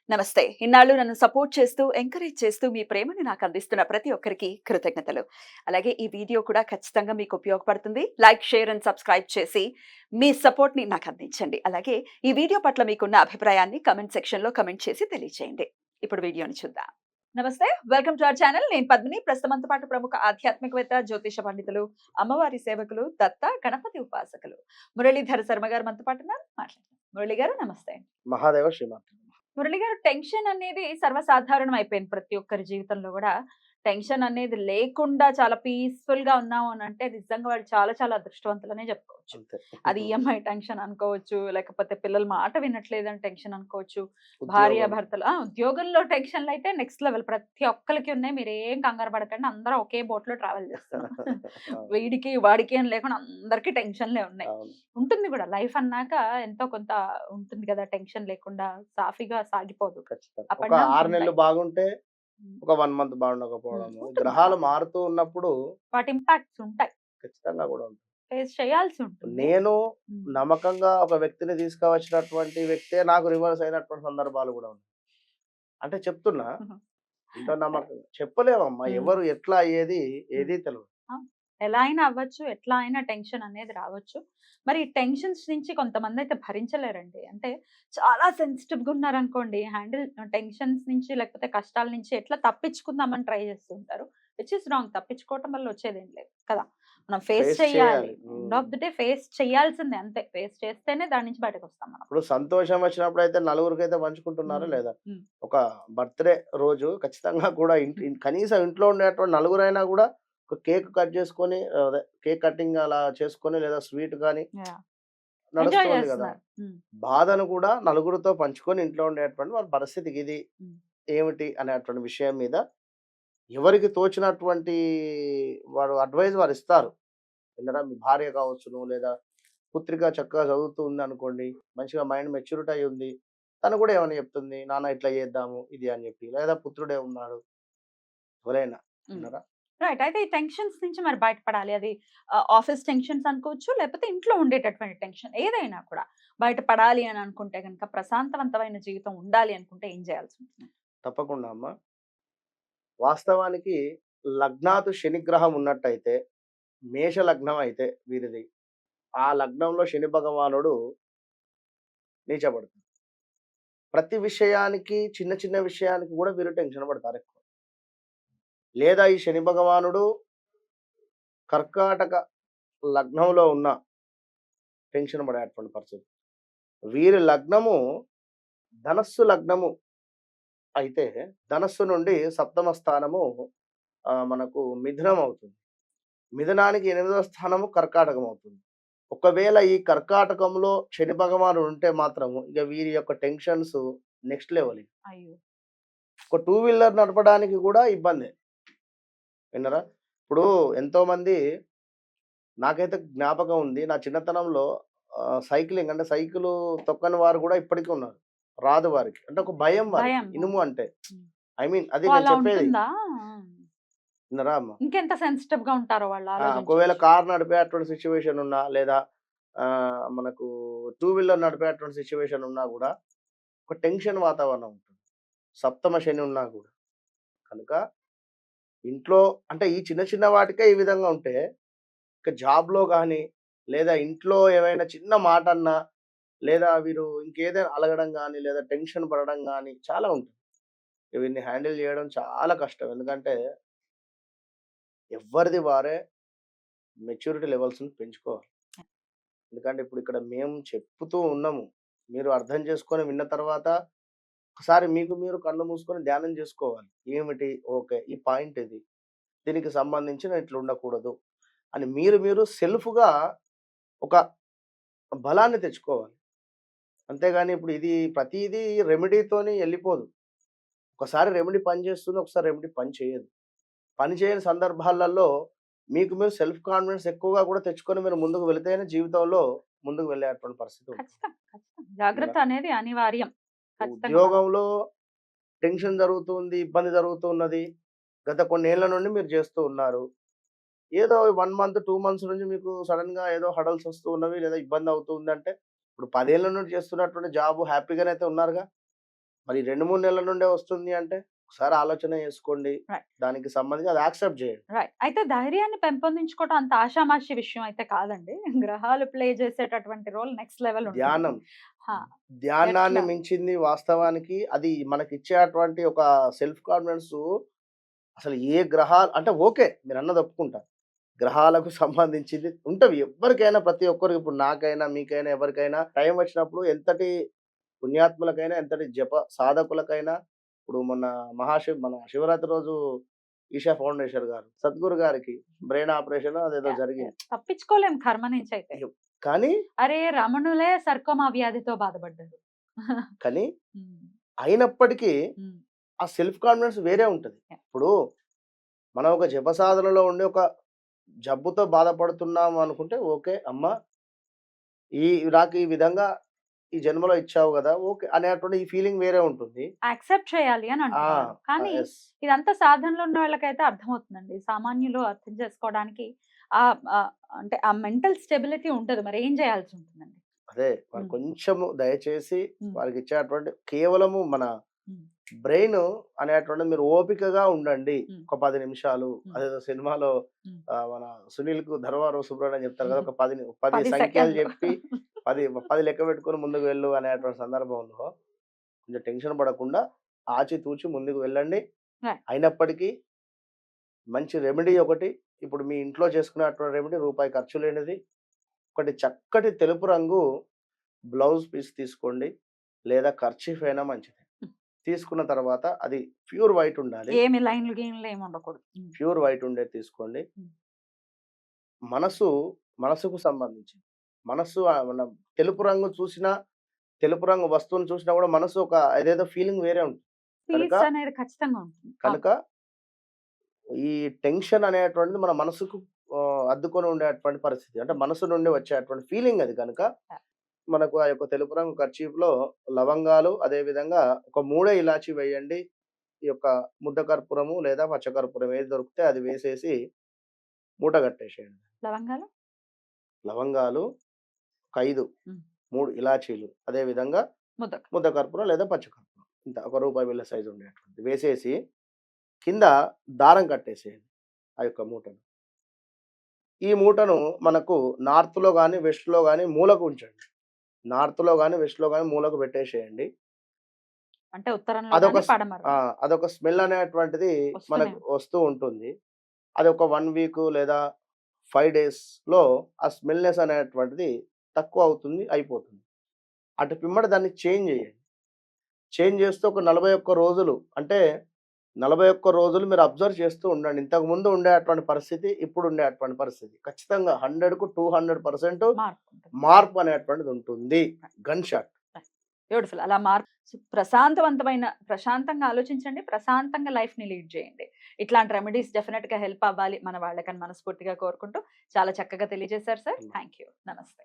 నమస్తే. ఇన్నాళ్ళు నన్ను సపోర్ట్ చేస్తూ, ఎంకరేజ్ చేస్తూ మీ ప్రేమని నాకు అందిస్తున్న ప్రతి ఒక్కరికి కృతజ్ఞతలు. అలాగే ఈ వీడియో కూడా ఖచ్చితంగా మీకు ఉపయోగపడుతుంది. లైక్, షేర్ అండ్ సబ్స్క్రైబ్ చేసి మీ సపోర్ట్‌ని నాకు అందించండి. అలాగే ఈ వీడియో పట్ల మీకున్న అభిప్రాయాన్ని కామెంట్ సెక్షన్‌లో కామెంట్ చేసి తెలియజేయండి. ఇప్పుడు వీడియోని చూద్దాం. నమస్తే. Welcome to our channel. నేను పద్మిని. ప్రస్తుతం మనతో పాటు ప్రముఖ ఆధ్యాత్మికవేత్త, జ్యోతిష పండితులు, అమ్మవారి సేవకులు, దత్త, గణపతి ఉపాసకులు మురళీధర శర్మ గారు మనతో పాటు ఉన్నారు. మాట్లాడదాం. మురళి గారు నమస్తే. మహాదేవ శ్రీమాత్రే నమః. మురళి గారు, టెన్షన్ అనేది సర్వసాధారణం అయిపోయింది ప్రతి ఒక్కరి జీవితంలో గూడా. టెన్షన్ అనేది లేకుండా చాలా పీస్‌ఫుల్‌గా ఉన్నాము అనంటే నిజంగా వాళ్ళు చాలా చాలా అదృష్టవంతులనే జెప్పుకోవచ్చు. అంతే. అది ఈఎంఐ టెన్షన్ అనుకోవచ్చు, లేకపోతే పిల్లల మాట వినట్లేదని టెన్షన్ అనుకోవచ్చు, ఉద్యోగం. భార్యాభర్తలు ఉద్యోగంలో టెన్షన్‌లయితే నెక్స్ట్ లెవెల్ ప్రతి ఒక్కళ్ళకి ఉన్నాయి. మీరేం కంగారు పడకండి. అందరం ఒకే బోట్‌లో ట్రావెల్ చేస్తున్నాం. అవును. వీడికి, వాడికి అని లేకుండా అందరికీ టెన్షన్‌లే ఉన్నాయి. అవును. ఉంటుంది గూడా. లైఫ్ అన్నాక ఎంతో కొంత ఉంటుంది గదా! టెన్షన్ లేకుండా సాఫీగా సాగిపోదు. ఖచ్చితంగా. అప్ ఒక అండ్ డౌన్స్ 6 నెలలు ఉంటాయి. బాగుంటే, హ్మ్. ఒక 1 మంత్ బాగుండకపోవడము. ఉంటుంది గ్రహాలు కదా! మారుతూ ఉన్నప్పుడు వాటి ఇంపాక్ట్స్ ఉంటాయి. ఖచ్చితంగా గూడా ఉంటుంది. ఫేస్ చేయాల్సి ఉంటుంది. నేను హ్మ్. నమ్మకంగా ఒక వ్యక్తిని తీసుకువచ్చినటువంటి వ్యక్తే నాకు రివర్స్ అయినటువంటి సందర్భాలు గూడా ఉన్నాయి. అంటే చెప్తున్నా, ఎంతో కరెక్ట్. నమ్మకంగా. చెప్పలేమమ్మా హ్మ్. ఎవరు ఎట్లా అయ్యేది హ్మ్. ఏదీ తెలవదు. ఆ! ఎలా అయినా అవ్వచ్చు. ఎట్లా అయినా టెన్షన్ అనేది రావచ్చు. మరి ఈ టెన్షన్స్ నుంచి కొంతమందైతే భరించలేరండి. అంటే చాలా సెన్సిటివ్‌గా ఉన్నారనుకోండి, టెన్షన్స్ నుంచి లేకపోతే కష్టాల నుంచి ఎట్లా తప్పించుకుందామని ట్రై చేస్తూ ఉంటారు. Which is wrong. తప్పించుకోవటం వల్ల వచ్చేదేం లేదు కదా! మనం ఫేస్ ఫేస్ చేయాలి. చేయాలి. End of the day face చేయాల్సిందే అంతే. ఫేస్ చేస్తేనే దాని నుంచి బయటకొస్తాం మనం. ఇప్పుడు సంతోషం వచ్చినప్పుడైతే నలుగురికైతే పంచుకుంటున్నారా హ్మ్. లేదా? హ్మ్. ఒక బర్త్‌డే రోజు ఖచ్చితంగా కూడా హ్మ్. కనీసం ఇంట్లో ఉండేటువంటి నలుగురైనా గూడా ఒక కేక్ కట్ చేసుకొని అదే కేక్ కటింగ్ అలా చేసుకొని లేదా స్వీట్ గాని యాహ్! ఎంజాయ్ నడుస్తుంది గదా! చేస్తున్నారు. హ్మ్. బాధను కూడా నలుగురితో పంచుకొని ఇంట్లో ఉండేటువంటి వాళ్ళ పరిస్థితికి ఇది హ్మ్. ఏమిటి అనేటువంటి విషయం మీద ఎవరికి తోచినటువంటి వారు అడ్వైస్ వారిస్తారు. ఏంటంటే మీ భార్య కావచ్చును లేదా పుత్రిక చక్కగా చదువుతూ ఉందనుకోండి. మంచిగా మైండ్ మెచ్యూరిటీ అయ్యి ఉంది. తను కూడా ఏమని చెప్తుంది, నాన్న ఇట్లా చేద్దాము ఇది అని చెప్పి. లేదా పుత్రుడే ఉన్నాడు. ఎవరైనా హ్మ్. విన్నారా? రైట్. అయితే ఈ టెన్షన్స్ నుంచి మరి బయటపడాలి. అది ఆఫీస్ టెన్షన్స్ అనుకోవచ్చు, లేకపోతే ఇంట్లో ఉండేటటువంటి టెన్షన్ ఏదైనా కూడా. బయటపడాలి అని అనుకుంటే గనక ప్రశాంతవంతమైన జీవితం ఉండాలి అనుకుంటే ఏం చేయాల్సుంటుంది? తప్పకుండా అమ్మ. వాస్తవానికి లగ్నాతు శనిగ్రహం ఉన్నట్టయితే, మేష లగ్నం అయితే వీరిది. ఆ లగ్నంలో శని భగవానుడు నీచబడతాడు. ప్రతి విషయానికి చిన్న చిన్న విషయానికి కూడా వీరు టెన్షన్ పడతారెక్కువ. లేదా ఈ శని భగవానుడు కర్కాటక లగ్నంలో ఉన్న టెన్షన్ పడేటువంటి పరిస్థితి. వీరి లగ్నము ధనస్సు లగ్నము అయితే, ధనస్సు నుండి సప్తమ స్థానము మనకు మిథునం అవుతుంది. మిథునానికి 8వ స్థానము కర్కాటకం అవుతుంది. ఒకవేళ ఈ కర్కాటకంలో శని భగవానుడు ఉంటే మాత్రము ఇక వీరి యొక్క టెన్షన్స్ నెక్స్ట్ లెవెల్ ఇక. అయ్యో! ఒక టూ వీలర్ నడపడానికి కూడా ఇబ్బందే. విన్నారా? ఇప్పుడు ఎంతోమంది నాకైతే జ్ఞాపకం ఉంది. నా చిన్నతనంలో సైక్లింగ్ అంటే సైకిలు తొక్కని వారు కూడా ఇప్పటికి ఉన్నారు. రాదు వారికి. అంటే ఒక భయం వారికి. భయం. ఇనుము అంటే. హ్మ్. ఐ మీన్ అది సో, నేను అలా చెప్పేది. ఉంటుందా? విన్నారా అమ్మ? ఇంకెంత సెన్సిటివ్‌గా ఉంటారో వాళ్ళు ఒకవేళ ఆలోచించొచ్చు. కార్ నడిపేటువంటి సిట్యుయేషన్ ఉన్నా లేదా మనకు టూ వీలర్ నడిపేటువంటి సిట్యుయేషన్ ఉన్నా గూడా ఒక టెన్షన్ వాతావరణం ఉంటుంది. సప్తమ శని ఉన్నా గూడా. కనుక ఇంట్లో అంటే ఈ చిన్న చిన్న వాటికే ఈ విధంగా ఉంటే, ఇక జాబ్‌లో గాని, లేదా ఇంట్లో ఏమైనా చిన్న మాటన్నా, లేదా వీరు ఇంకేదైనా అలగడం గాని, లేదా టెన్షన్ పడడం గాని చాలా ఉంటుంది. వీరిని హ్యాండిల్ జేయడం చాలా కష్టం. ఎందుకంటే ఎవ్వరిది వారే మెచ్యూరిటీ లెవెల్స్‌ని పెంచుకోవాలి. ఎందుకంటే ఇప్పుడు ఇక్కడ మేము చెప్పుతూ ఉన్నాము. మీరు అర్థం చేసుకొని విన్న తర్వాత ఒకసారి మీకు మీరు కళ్ళు మూసుకొని ధ్యానం జేసుకోవాలి. ఏమిటి? ఓకే. ఈ పాయింట్ ఇది. దీనికి సంబంధించి నేను ఇట్లా ఉండకూడదు అని మీరు మీరు సెల్ఫ్‌గా ఒక బలాన్ని తెచ్చుకోవాలి. అంతేగాని ఇప్పుడు ఇది ప్రతీదీ రెమెడీతోని ఎళ్ళిపోదు. ఒకసారి రెమెడీ పనిచేస్తుంది. ఒకసారి రెమెడీ పని చేయదు. పని చేయని సందర్భాలలో మీకు మీరు సెల్ఫ్ కాన్ఫిడెన్స్ ఎక్కువగా కూడా తెచ్చుకొని మీరు ముందుకు వెళితేనే జీవితంలో ముందుకు వెళ్ళేటువంటి పరిస్థితి ఉంటుంది. ఖచ్చితంగా. ఖచ్చితంగా. జాగ్రత్త అనేది అనివార్యం. ఖచ్చితంగా మనం. ఉద్యోగంలో టెన్షన్ జరుగుతుంది, ఇబ్బంది జరుగుతున్నది. గత కొన్నేళ్ల నుండి మీరు చేస్తూ ఉన్నారు. ఏదో 1 మంత్, 2 మంత్స్ నుంచి మీకు సడెన్‌గా ఏదో హడల్స్ వస్తూ ఉన్నవి లేదా ఇబ్బంది అవుతుందంటే, ఇప్పుడు 10 ఏళ్ల నుండి చేస్తున్నటువంటి జాబ్ హ్యాపీగానైతే ఉన్నారుగా? మరి 2, 3 నెలల నుండే వస్తుంది అంటే ఒకసారి ఆలోచన చేసుకోండి. రైట్. దానికి సంబంధించి అది యాక్సెప్ట్ చేయండి. రైట్. అయితే ధైర్యాన్ని పెంపొందించుకోవటం అంత ఆషామాషి విషయం అయితే కాదండి. గ్రహాలు ప్లే చేసేటటువంటి రోల్ నెక్స్ట్ లెవెల్ ఉంటుంది. ధ్యానం. హా! ధ్యానాన్ని ఎట్లా? మించింది వాస్తవానికి అది మనకిచ్చేటువంటి ఒక సెల్ఫ్ కాన్ఫిడెన్సు అసలు ఏ గ్రహాలు అంటే ఓకే. మీరన్నది ఒప్పుకుంటా. గ్రహాలకు సంబంధించింది ఉంటవి. ఎవ్వరికైనా ప్రతి ఒక్కరికి ఇప్పుడు నాకైనా, మీకైనా ఎవరికైనా టైం వచ్చినప్పుడు ఎంతటి పుణ్యాత్ములకైనా, ఎంతటి జప సాధకులకైనా ఇప్పుడు మొన్న మన శివరాత్రి రోజు ఈషా ఫౌండేషన్ గారు, సద్గురు గారికి బ్రెయిన్ ఆపరేషన్ అదేదో యాహ్! జరిగింది. యాహ్! తప్పించుకోలేం కర్మ నుంచయితే. కానీ, అరే! రమణులే సర్కోమా వ్యాధితో బాధపడ్డారు. కానీ హ్మ్. అయినప్పటికీ హ్మ్. ఆ సెల్ఫ్ కాన్ఫిడెన్స్ వేరే ఉంటది. యాహ్! ఇప్పుడు మనం ఒక జప సాధనలో ఉండి ఒక జబ్బుతో బాధపడుతున్నాము అనుకుంటే ఓకే. అమ్మ నాకు ఈ విధంగా ఈ జన్మలో ఇచ్చావు గదా! ఓకే. అనేటువంటి ఈ ఫీలింగ్ వేరే ఉంటుంది. యాక్సెప్ట్ చేయాలి అని ఆ! అంటున్నారు. కానీ యెస్. ఇదంతా సాధనలో ఉన్న వాళ్ళకైతే అర్థమవుతుందండి. సామాన్యులు అర్థం చేసుకోవడానికి ఆహ్, అంటే ఆ మెంటల్ స్టెబిలిటీ ఉండదు. మరి ఏం చేయాల్సి ఉంటుందండి? అదే మరి హ్మ్. కొంచెము దయచేసి హ్మ్. వారికిచ్చేటువంటి కేవలము మన హ్మ్. బ్రెయిన్ అనేటువంటిది మీరు ఓపికగా ఉండండి. హ్మ్. ఒక 10 నిమిషాలు హ్మ్. అదేదో సినిమాలో హ్మ్. మన 'సునీల్‌కు ధర్వారం సుబ్రహ్మణ్యం' చెప్తారు కదా! ఒక 10 10 సంఖ్యలు సెకండ్లు. చెప్పి 10 లెక్క పెట్టుకొని ముందుకు వెళ్ళు అనేటువంటి సందర్భంలో కొంచెం టెన్షన్ పడకుండా ఆచితూచి ముందుకు వెళ్ళండి. రైట్. అయినప్పటికీ మంచి రెమెడీ ఒకటి ఇప్పుడు మీ ఇంట్లో చేసుకునేటువంటి రెమెడీ రూపాయి ఖర్చు లేనిది. ఒకటి చక్కటి తెలుపు రంగు బ్లౌజ్ పీస్ తీసుకోండి. లేదా కర్చీఫ్ అయినా మంచిదే. హ్మ్. తీసుకున్న తర్వాత అది ప్యూర్ వైట్ ఉండాలి. ఏమి లైన్‌లు, గీన్‌లు ఏమి ఉండకూడదు. హ్మ్. ప్యూర్ వైట్ ఉండేది తీసుకోండి. హ్మ్. మనసు మనసుకు సంబంధించింది. మనస్సు మన తెలుపు రంగు చూసినా, తెలుపు రంగు వస్తువుని చూసినా కూడా మనసు ఒక ఏదేదో ఫీలింగ్ వేరే ఉంటుంది. కనుక, పీస్ అనేది ఖచ్చితంగా ఉంటుంది. అవును. కనుక ఈ టెన్షన్ అనేటువంటిది మన మనసుకు అద్దుకొని ఉండేటువంటి పరిస్థితి. అంటే మనసు నుండి వచ్చేటువంటి ఫీలింగ్ అది కనుక, యాహ్! మనకు ఆ యొక్క తెలుపు రంగు కర్చీఫ్‌లో లవంగాలు, అదే విధంగా ఒక మూడే ఇలాచి వేయండి. ఈ యొక్క ముద్ద కర్పూరము లేదా పచ్చ కర్పూరం ఏది దొరికితే అది వేసేసి మూట కట్టేసేయండి. లవంగాలు? లవంగాలు ఒక 5, హ్మ్. 3 ఇలాచీలు, అదే విధంగా ముద్దకు. ముద్ద కర్పూరం లేదా పచ్చ కర్పూరం. ఇంత ఒక రూపాయి బిళ్ళ సైజ్ ఉండేటువంటిది వేసేసి కింద దారం కట్టేసేయండి ఆ యొక్క మూటను. ఈ మూటను మనకు నార్త్‌లో గాని, వెస్ట్‌లో గాని మూలకు ఉంచండి. నార్త్‌లో గాని, వెస్ట్‌లో గాని మూలకు పెట్టేసేయండి. అంటే ఉత్తరంలో అదొక గాని, స్ పడమరలో ఆ! అదొక స్మెల్ అనేటువంటిది వస్తూనే మనకు వస్తూ ఉంటుంది. అది ఒక 1 వీక్ లేదా 5 డేస్‌లో ఆ స్మెల్‌నెస్ అనేటువంటిది తక్కువ అవుతుంది, అయిపోతుంది. అటు పిమ్మట దాన్ని చేంజ్ చేయండి. చేంజ్ చేస్తూ ఒక 41 రోజులు అంటే 41 రోజులు మీరు అబ్జర్వ్ చేస్తూ ఉండండి. ఇంతకుముందు ఉండేటువంటి పరిస్థితి, ఇప్పుడు ఉండేటువంటి పరిస్థితి. ఖచ్చితంగా 100కు 200% మార్పు ఉంటుంది. మార్పు అనేటువంటిది ఉంటుంది. Gun shot. బ్యూటిఫుల్. అలా ప్రశాంతంగా ఆలోచించండి. ప్రశాంతంగా లైఫ్‌ని లీడ్ చేయండి. ఇట్లాంటి రెమెడీస్ డెఫినిట్‌గా హెల్ప్ అవ్వాలి మన వాళ్ళకని మనస్ఫూర్తిగా కోరుకుంటూ చాలా చక్కగా తెలియజేశారు సార్. Thank you. నమస్తే.